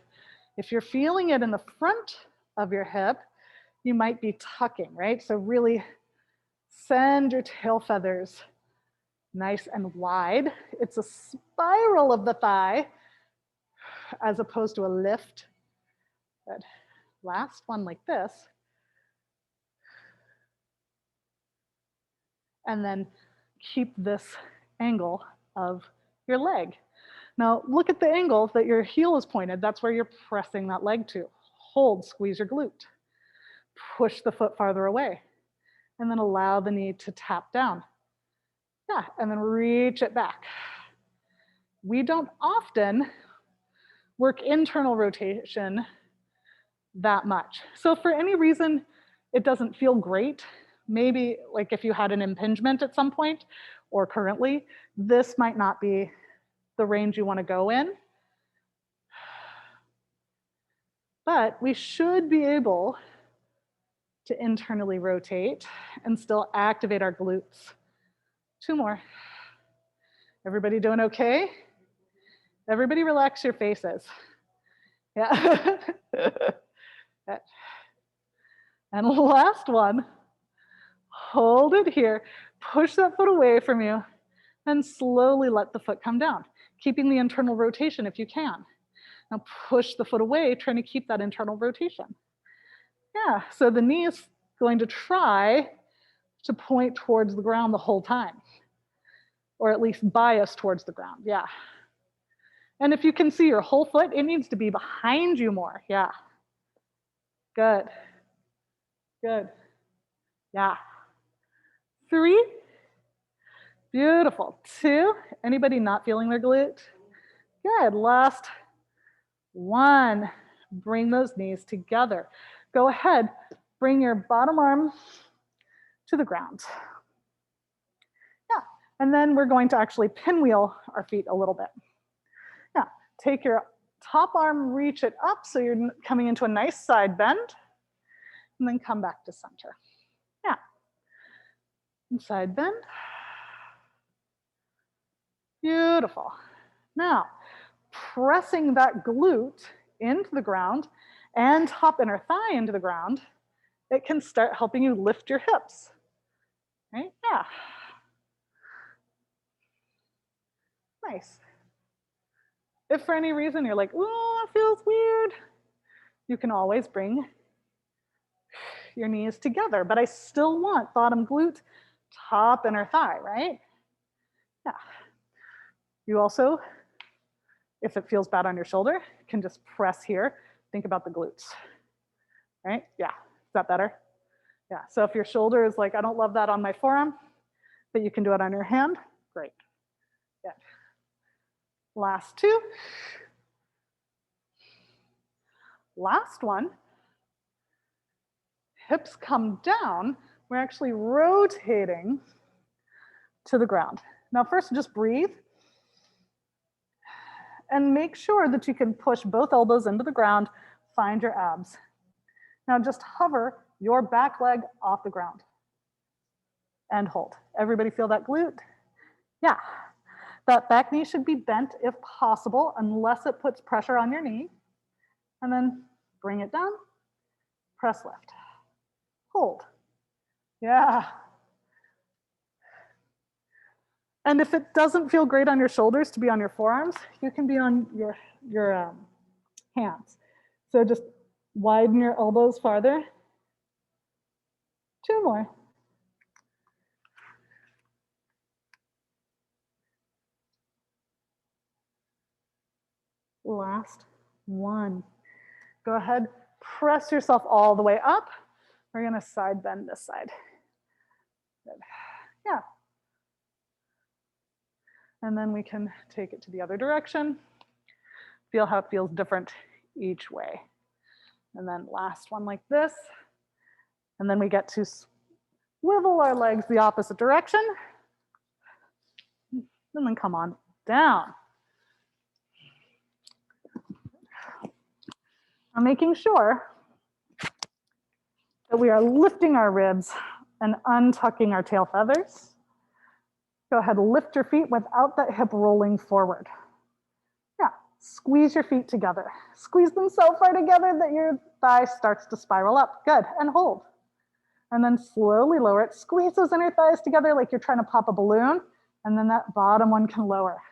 Speaker 1: If you're feeling it in the front of your hip, you might be tucking, right? So really send your tail feathers nice and wide. It's a spiral of the thigh as opposed to a lift. Good. Last one like this. And then keep this angle of your leg. Now look at the angle that your heel is pointed. That's where you're pressing that leg to. Hold, squeeze your glute. Push the foot farther away. And then allow the knee to tap down. Yeah, and then reach it back. We don't often work internal rotation that much. So if for any reason it doesn't feel great, maybe like if you had an impingement at some point or currently, this might not be the range you want to go in. But we should be able to internally rotate and still activate our glutes. 2 more. Everybody doing okay? Everybody relax your faces. Yeah. And last one, hold it here, push that foot away from you, and slowly let the foot come down, keeping the internal rotation if you can. Now push the foot away, trying to keep that internal rotation. Yeah, so the knee is going to try to point towards the ground the whole time, or at least bias towards the ground, yeah. And if you can see your whole foot, it needs to be behind you more, yeah. Good, good, yeah. 3, beautiful. 2, anybody not feeling their glute? Good, last 1, bring those knees together. Go ahead, bring your bottom arm to the ground. Yeah, and then we're going to actually pinwheel our feet a little bit. Yeah, take your top arm, reach it up so you're coming into a nice side bend, and then come back to center. Yeah, and side bend. Beautiful. Now, pressing that glute into the ground and top inner thigh into the ground, it can start helping you lift your hips, right? Yeah. Nice. If for any reason you're like, oh, it feels weird, you can always bring your knees together, but I still want bottom glute, top inner thigh, right? Yeah. You also, if it feels bad on your shoulder, can just press here. Think about the glutes, right? Yeah, is that better? Yeah, so if your shoulder is like, I don't love that on my forearm, but you can do it on your hand, great. Good. Last 2. Last one. Hips come down. We're actually rotating to the ground. Now first, just breathe. And make sure that you can push both elbows into the ground, find your abs. Now just hover your back leg off the ground and hold. Everybody feel that glute? Yeah. That back knee should be bent if possible, unless it puts pressure on your knee. And then bring it down, press lift, hold. Yeah. And if it doesn't feel great on your shoulders to be on your forearms, you can be on your hands. So just widen your elbows farther. 2 more. Last 1. Go ahead, press yourself all the way up. We're gonna side bend this side. Good. Yeah. And then we can take it to the other direction. Feel how it feels different each way. And then last one like this. And then we get to swivel our legs the opposite direction. And then come on down. I'm making sure that we are lifting our ribs and untucking our tail feathers. Go ahead, lift your feet without that hip rolling forward. Yeah, squeeze your feet together. Squeeze them so far together that your thigh starts to spiral up. Good, and hold. And then slowly lower it. Squeeze those inner thighs together like you're trying to pop a balloon. And then that bottom one can lower.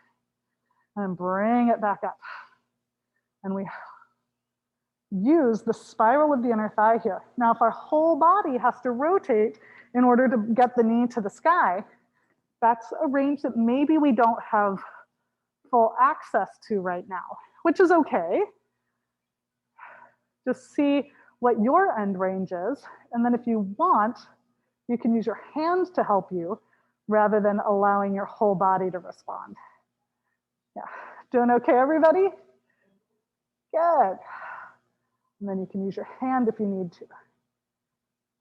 Speaker 1: And then bring it back up. And we use the spiral of the inner thigh here. Now, if our whole body has to rotate in order to get the knee to the sky, that's a range that maybe we don't have full access to right now, which is okay. Just see what your end range is. And then if you want, you can use your hands to help you rather than allowing your whole body to respond. Yeah, doing okay, everybody? Good. And then you can use your hand if you need to.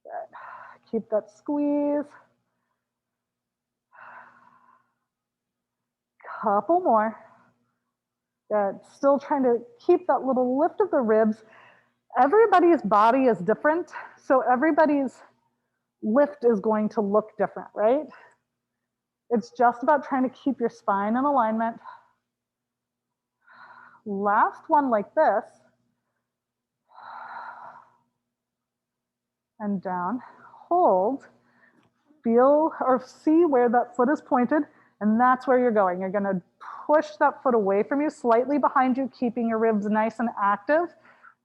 Speaker 1: Good. Keep that squeeze. Couple more. Good. Still trying to keep that little lift of the ribs. Everybody's body is different, so everybody's lift is going to look different, right? It's just about trying to keep your spine in alignment. Last one like this. And down. Hold. Feel or see where that foot is pointed, and that's where you're going. You're going to push that foot away from you, slightly behind you, keeping your ribs nice and active,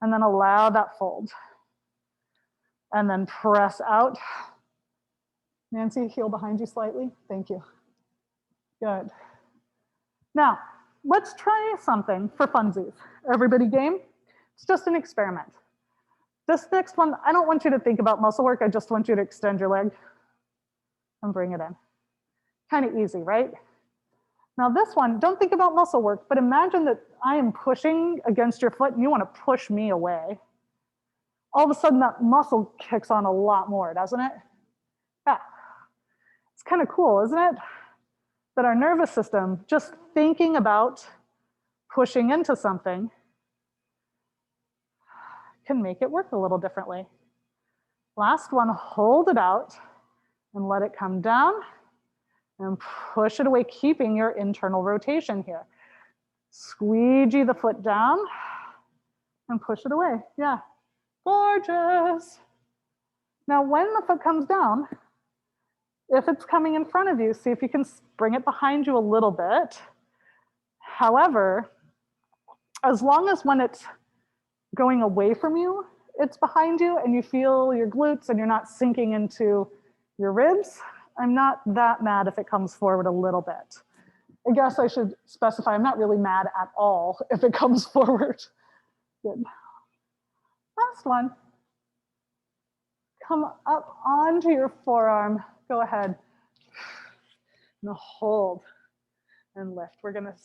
Speaker 1: and then allow that fold. And then press out. Nancy, heel behind you slightly. Thank you. Good. Now, let's try something for funsies. Everybody game? It's just an experiment. This next one, I don't want you to think about muscle work. I just want you to extend your leg and bring it in. Kind of easy, right? Now this one, don't think about muscle work, but imagine that I am pushing against your foot and you want to push me away. All of a sudden that muscle kicks on a lot more, doesn't it? Yeah. It's kind of cool, isn't it? That our nervous system, just thinking about pushing into something, can make it work a little differently. Last one, hold it out and let it come down and push it away, keeping your internal rotation here. Squeegee the foot down and push it away. Yeah, gorgeous. Now when the foot comes down, if it's coming in front of you, see if you can bring it behind you a little bit. However, as long as when it's going away from you, it's behind you and you feel your glutes and you're not sinking into your ribs, I'm not that mad if it comes forward a little bit. I guess I should specify I'm not really mad at all if it comes forward. Good. Last one. Come up onto your forearm. Go ahead. Now hold and lift. We're going to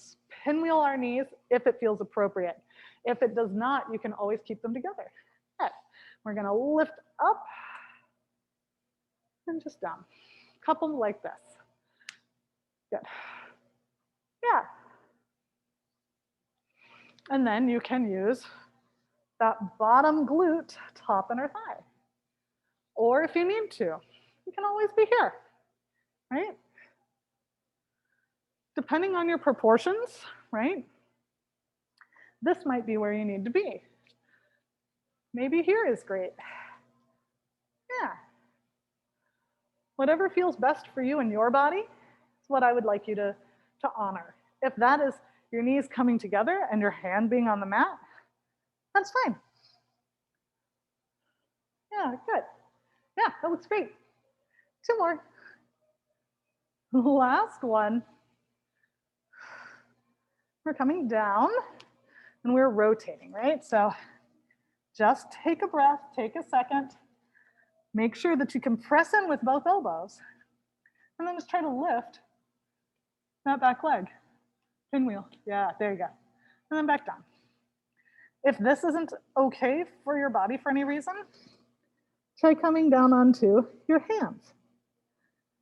Speaker 1: pinwheel our knees if it feels appropriate. If it does not, you can always keep them together. Good. We're going to lift up and just down. Couple like this. Good. Yeah. And then you can use that bottom glute, top inner thigh. Or if you need to, you can always be here, right? Depending on your proportions, right? This might be where you need to be. Maybe here is great. Yeah. Whatever feels best for you and your body, It's what I would like you to honor. If that is your knees coming together and your hand being on the mat, that's fine. Yeah, good. Yeah, that looks great. 2 more. Last one. We're coming down and we're rotating, right? So just take a breath, take a second. Make sure that you can press in with both elbows. And then just try to lift that back leg. Pinwheel. Yeah, there you go. And then back down. If this isn't okay for your body for any reason, try coming down onto your hands.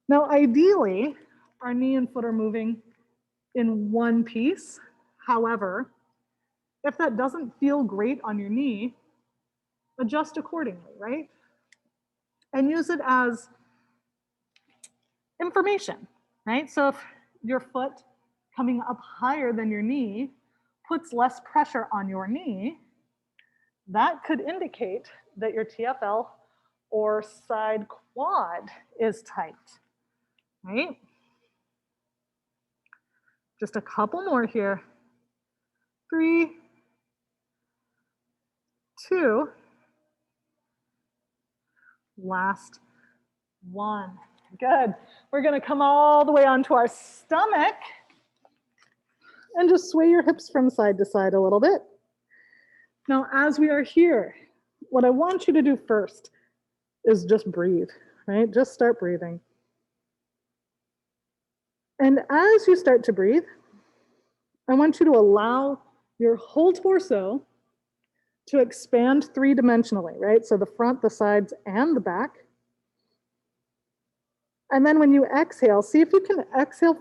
Speaker 1: Now, ideally, our knee and foot are moving in one piece. However, if that doesn't feel great on your knee, adjust accordingly, right? And use it as information, right? So if your foot coming up higher than your knee puts less pressure on your knee, that could indicate that your TFL or side quad is tight, right? Just a couple more here. 3, 2, last one. Good. We're going to come all the way onto our stomach and just sway your hips from side to side a little bit. Now, as we are here, what I want you to do first is just breathe, right? Just start breathing. And as you start to breathe, I want you to allow your whole torso to expand 3-dimensionally, right? So the front, the sides, and the back. And then when you exhale, see if you can exhale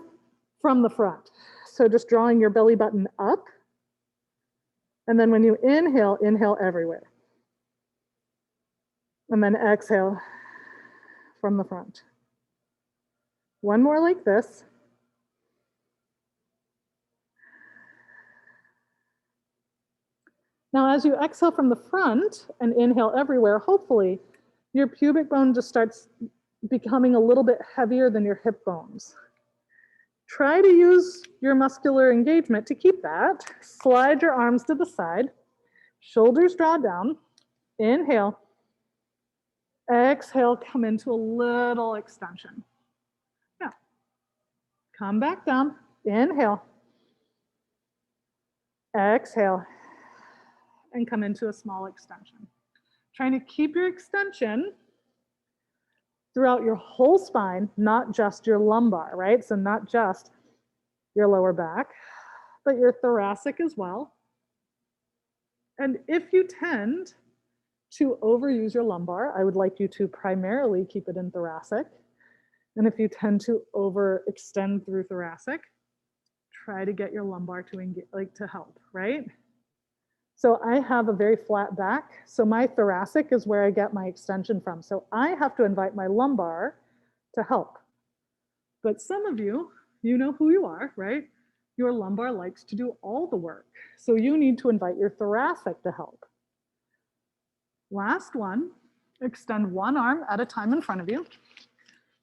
Speaker 1: from the front. So just drawing your belly button up. And then when you inhale, inhale everywhere. And then exhale from the front. One more like this. Now, as you exhale from the front and inhale everywhere, hopefully your pubic bone just starts becoming a little bit heavier than your hip bones. Try to use your muscular engagement to keep that. Slide your arms to the side, shoulders draw down, inhale, exhale, come into a little extension. Yeah. Come back down, inhale, exhale, and come into a small extension. Trying to keep your extension throughout your whole spine, not just your lumbar, right? So not just your lower back, but your thoracic as well. And if you tend to overuse your lumbar, I would like you to primarily keep it in thoracic. And if you tend to overextend through thoracic, try to get your lumbar to engage, to help, right? So I have a very flat back. So my thoracic is where I get my extension from. So I have to invite my lumbar to help. But some of you, you know who you are, right? Your lumbar likes to do all the work. So you need to invite your thoracic to help. Last one, extend one arm at a time in front of you.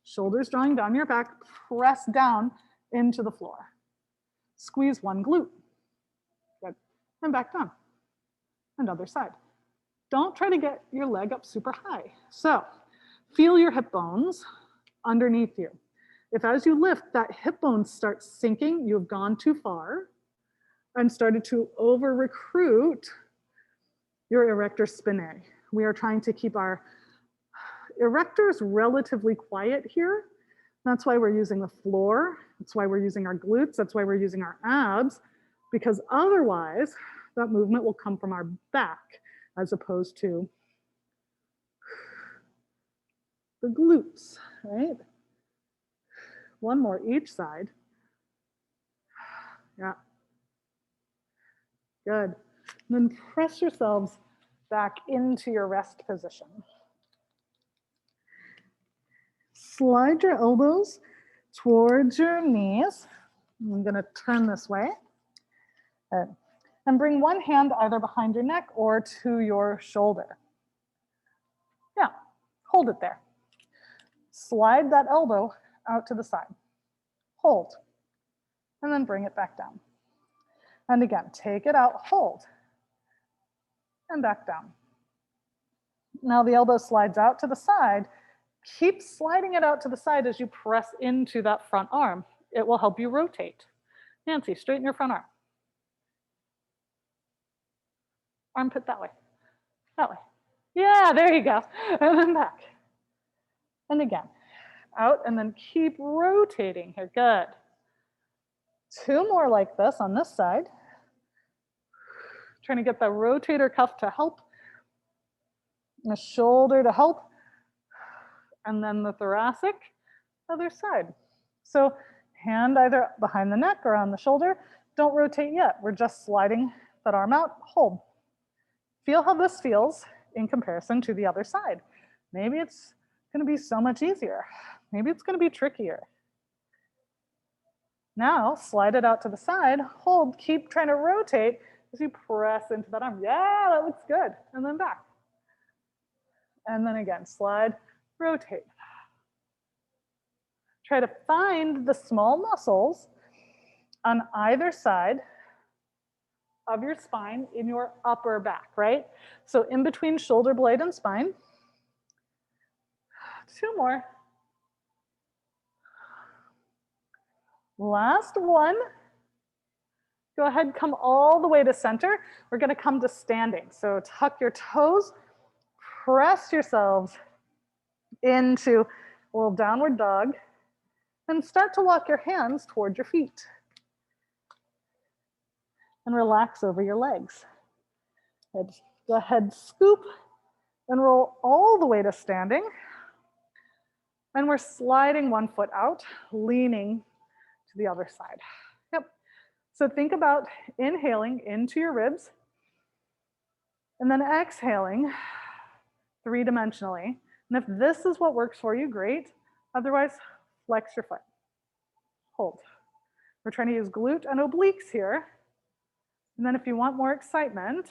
Speaker 1: Shoulders drawing down your back, press down into the floor. Squeeze one glute. Good. And back down. And other side. Don't try to get your leg up super high. So feel your hip bones underneath you. If as you lift, that hip bone starts sinking, you've gone too far and started to over-recruit your erector spinae. We are trying to keep our erectors relatively quiet here. That's why we're using the floor. That's why we're using our glutes. That's why we're using our abs, because otherwise that movement will come from our back as opposed to the glutes, right? One more each side. Yeah. Good. And then press yourselves back into your rest position. Slide your elbows towards your knees. I'm going to turn this way. Good. And bring one hand either behind your neck or to your shoulder. Yeah, hold it there. Slide that elbow out to the side. hold, and then bring it back down. And again, take it out, hold, and back down. Now the elbow slides out to the side. Keep sliding it out to the side as you press into that front arm. It will help you rotate. Nancy, straighten your front arm. Armpit that way, that way. Yeah, there you go. And then back. And again, out and then keep rotating here, good. 2 more like this on this side. Trying to get the rotator cuff to help, and the shoulder to help, and then the thoracic, other side. So hand either behind the neck or on the shoulder. Don't rotate yet. We're just sliding that arm out, hold. Feel how this feels in comparison to the other side. Maybe it's going to be so much easier. Maybe it's going to be trickier. Now slide it out to the side, hold, keep trying to rotate as you press into that arm. Yeah, that looks good. And then back. And then again, slide, rotate. Try to find the small muscles on either side of your spine in your upper back, right? So in between shoulder blade and spine. 2 more. Last one. Go ahead, come all the way to center. We're gonna come to standing. So tuck your toes, press yourselves into a little downward dog, and start to walk your hands toward your feet. And relax over your legs. Go ahead, scoop, and roll all the way to standing. And we're sliding one foot out, leaning to the other side. Yep. So think about inhaling into your ribs, and then exhaling 3-dimensionally. And if this is what works for you, great. Otherwise, flex your foot. Hold. We're trying to use glute and obliques here. And then if you want more excitement,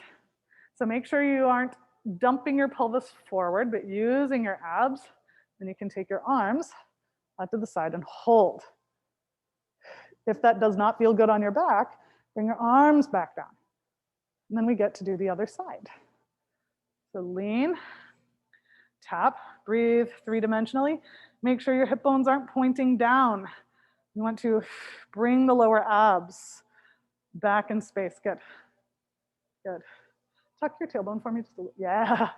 Speaker 1: so make sure you aren't dumping your pelvis forward, but using your abs. Then you can take your arms out to the side and hold. If that does not feel good on your back, bring your arms back down. And then we get to do the other side. So lean, tap, breathe 3-dimensionally. Make sure your hip bones aren't pointing down. You want to bring the lower abs back in space. Good. Good. Tuck your tailbone for me. Just a little. Yeah.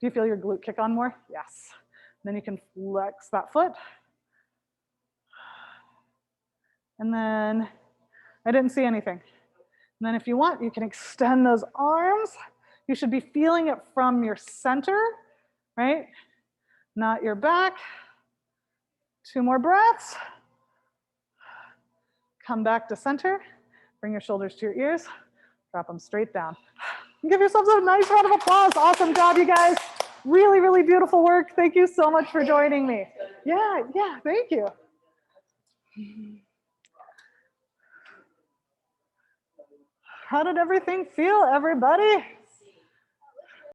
Speaker 1: Do you feel your glute kick on more? Yes. Then you can flex that foot. And then I didn't see anything. And then if you want, you can extend those arms. You should be feeling it from your center, right? Not your back. 2 more breaths. Come back to center. Bring your shoulders to your ears. Drop them straight down. Give yourselves a nice round of applause. Awesome job, you guys. Really, really beautiful work. Thank you so much for joining me. Yeah, thank you. How did everything feel, everybody?